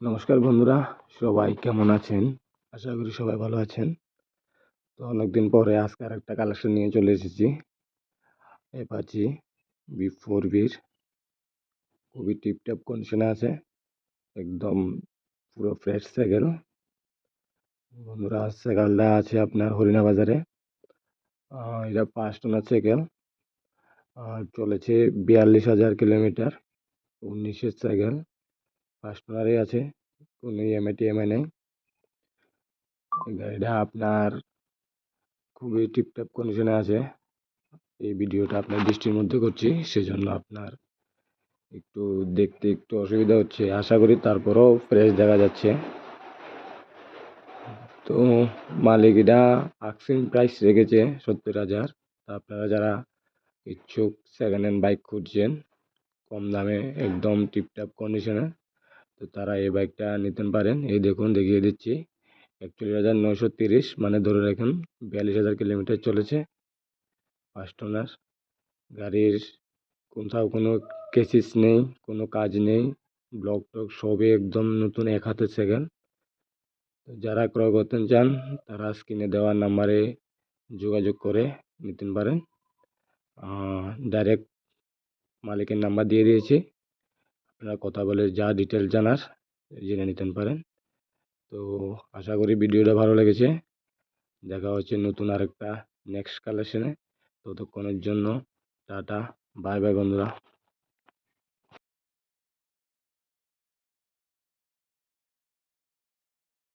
নমস্কার বন্ধুরা, সবাই কেমন আছেন? আশা করি সবাই ভালো আছেন। তো অনেকদিন পরে আজকে আরেকটা কালেকশন নিয়ে চলে এসেছি। অ্যাপাচি B4B খুবই টিপটপ কন্ডিশনে আছে, একদম পুরো ফ্রেশ সাইকেল। বন্ধুরা, সাইকেলটা আছে আপনার হরিণা বাজারে। এটা 5 টনের সাইকেল, চলেছে 42,000 কিলোমিটার। 19-এর সাইকেল, 5 টনারই আছে, কোনো ইএমআই নেই। গাড়িটা আপনার খুবই টিপটপ কন্ডিশনে আছে। এই ভিডিওটা আপনার দৃষ্টির মধ্যে করছি, সেজন্য আপনার একটু দেখতে একটু অসুবিধা হচ্ছে, আশা করি তারপরেও ফ্রেশ দেখা যাচ্ছে। তো মালিক এটা আস্কিং প্রাইস রেখেছে 70,000। তা আপনারা যারা ইচ্ছুক সেকেন্ড হ্যান্ড বাইক খুঁজছেন কম দামে একদম টিপটপ কন্ডিশনে, তো তারা এই বাইকটা নিতে পারেন। এই দেখুন, দেখিয়ে দিচ্ছি। 41,930, মানে ধরে রাখুন 42,000 কিলোমিটার চলেছে। 5 টনার গাড়ির কোথাও কোনো কেসিস নেই, কোনো কাজ নেই, ব্লক টক সবই একদম নতুন, এক হাতের সেকেন্ড। যারা ক্রয় করতে চান তারা স্ক্রিনে দেওয়া নাম্বারে যোগাযোগ করে নিতে পারেন। ডাইরেক্ট মালিকের নাম্বার দিয়ে দিয়েছি, আপনারা কথা বলে যা ডিটেল জানার জেনে নিতে পারেন। তো আশা করি ভিডিওটা ভালো লেগেছে। দেখা হচ্ছে নতুন আরেকটা নেক্সট কালেকশনে। ততক্ষণের জন্য টাটা, বাই বাই বন্ধুরা।